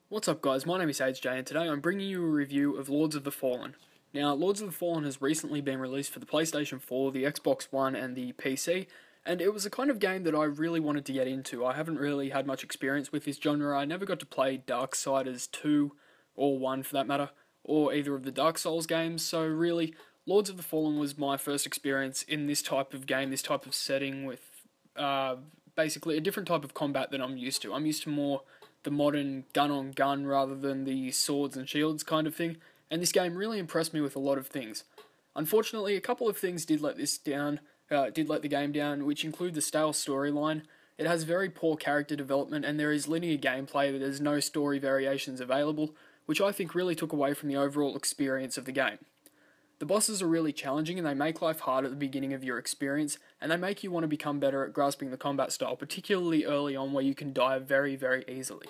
What's up guys, my name is HJ and today I'm bringing you a review of Lords of the Fallen. Now, Lords of the Fallen has recently been released for the PlayStation 4, the Xbox One and the PC, and it was a kind of game that I really wanted to get into. I haven't really had much experience with this genre. I never got to play Darksiders 2, or 1 for that matter, or either of the Dark Souls games, so really, Lords of the Fallen was my first experience in this type of game, this type of setting with basically a different type of combat than I'm used to. I'm used to more the modern gun-on-gun rather than the swords and shields kind of thing, and this game really impressed me with a lot of things. Unfortunately, a couple of things did let the game down, which include the stale storyline. It has very poor character development, and there is linear gameplay, but there's no story variations available, which I think really took away from the overall experience of the game. The bosses are really challenging and they make life hard at the beginning of your experience, and they make you want to become better at grasping the combat style, particularly early on where you can die very, very easily.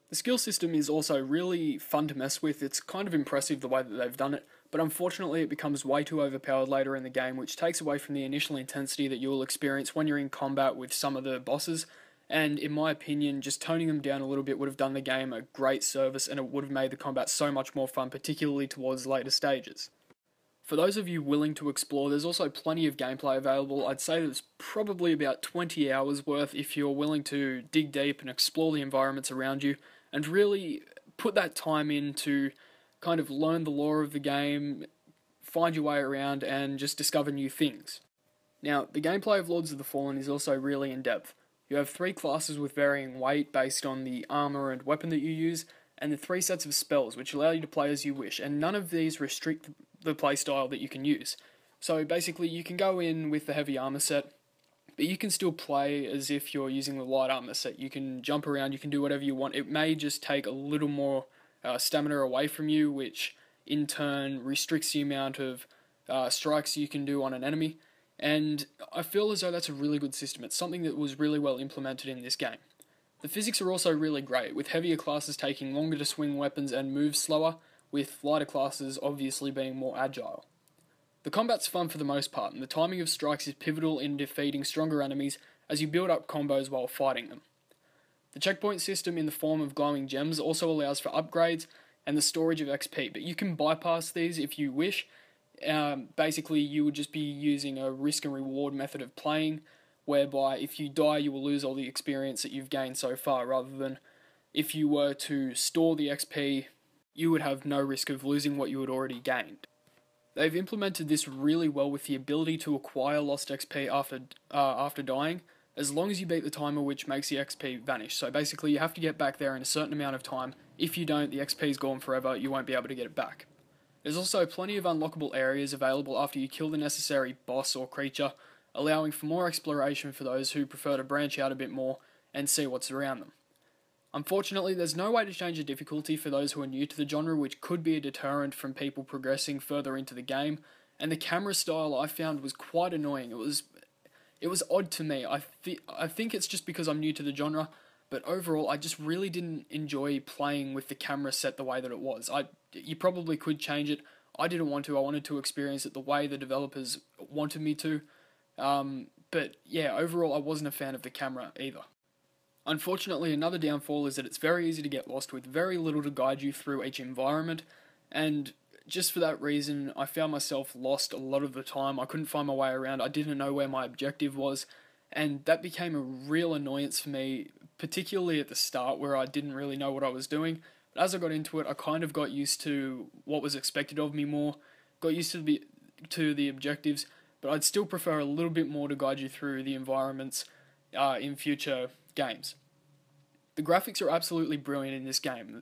The skill system is also really fun to mess with. It's kind of impressive the way that they've done it, but unfortunately it becomes way too overpowered later in the game, which takes away from the initial intensity that you will experience when you're in combat with some of the bosses, and in my opinion, just toning them down a little bit would have done the game a great service and it would have made the combat so much more fun, particularly towards later stages. For those of you willing to explore, there's also plenty of gameplay available. I'd say there's probably about 20 hours worth if you're willing to dig deep and explore the environments around you, and really put that time in to kind of learn the lore of the game, find your way around, and just discover new things. Now, the gameplay of Lords of the Fallen is also really in-depth. You have 3 classes with varying weight based on the armor and weapon that you use, and the 3 sets of spells which allow you to play as you wish, and none of these restrict the playstyle that you can use. So basically you can go in with the heavy armor set, but you can still play as if you're using the light armor set. You can jump around, you can do whatever you want. It may just take a little more stamina away from you, which in turn restricts the amount of strikes you can do on an enemy, and I feel as though that's a really good system. It's something that was really well implemented in this game. The physics are also really great, with heavier classes taking longer to swing weapons and move slower, with lighter classes obviously being more agile. The combat's fun for the most part, and the timing of strikes is pivotal in defeating stronger enemies as you build up combos while fighting them. The checkpoint system in the form of glowing gems also allows for upgrades and the storage of XP, but you can bypass these if you wish. Basically, you would just be using a risk and reward method of playing, whereby if you die you will lose all the experience that you've gained so far, rather than if you were to store the XP, you would have no risk of losing what you had already gained. They've implemented this really well with the ability to acquire lost XP after dying, as long as you beat the timer which makes the XP vanish. So basically you have to get back there in a certain amount of time. If you don't, the XP is gone forever, you won't be able to get it back. There's also plenty of unlockable areas available after you kill the necessary boss or creature, allowing for more exploration for those who prefer to branch out a bit more and see what's around them. Unfortunately, there's no way to change the difficulty for those who are new to the genre, which could be a deterrent from people progressing further into the game, and the camera style I found was quite annoying. It was odd to me. I think it's just because I'm new to the genre, but overall I just really didn't enjoy playing with the camera set the way that it was. You probably could change it. I didn't want to. I wanted to experience it the way the developers wanted me to. But yeah, overall I wasn't a fan of the camera either. Unfortunately, another downfall is that it's very easy to get lost with very little to guide you through each environment, and just for that reason I found myself lost a lot of the time. I couldn't find my way around, I didn't know where my objective was, and that became a real annoyance for me, particularly at the start where I didn't really know what I was doing. But as I got into it, I kind of got used to what was expected of me more, got used to the objectives, but I'd still prefer a little bit more to guide you through the environments in future games. The graphics are absolutely brilliant in this game.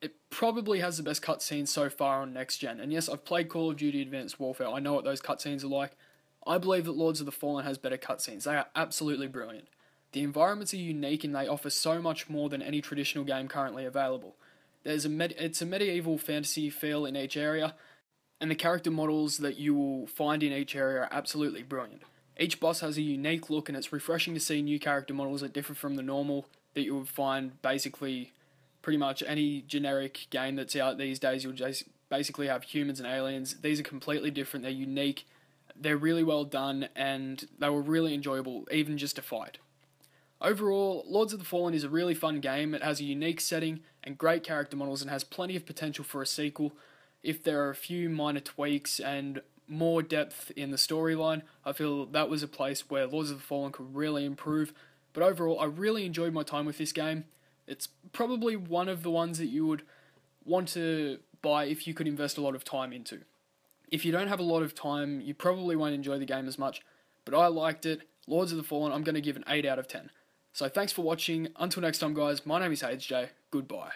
It probably has the best cutscenes so far on next gen, and yes, I've played Call of Duty Advanced Warfare, I know what those cutscenes are like. I believe that Lords of the Fallen has better cutscenes. They are absolutely brilliant. The environments are unique and they offer so much more than any traditional game currently available. It's a medieval fantasy feel in each area, and the character models that you will find in each area are absolutely brilliant. Each boss has a unique look, and it's refreshing to see new character models that differ from the normal that you would find basically pretty much any generic game that's out these days. You'll just basically have humans and aliens. These are completely different, they're unique, they're really well done, and they were really enjoyable, even just to fight. Overall, Lords of the Fallen is a really fun game. It has a unique setting and great character models and has plenty of potential for a sequel. If there are a few minor tweaks and more depth in the storyline, I feel that was a place where Lords of the Fallen could really improve. But overall, I really enjoyed my time with this game. It's probably one of the ones that you would want to buy if you could invest a lot of time into. If you don't have a lot of time, you probably won't enjoy the game as much, but I liked it. Lords of the Fallen, I'm going to give an 8 out of 10. So thanks for watching. Until next time, guys, my name is HJ. Goodbye.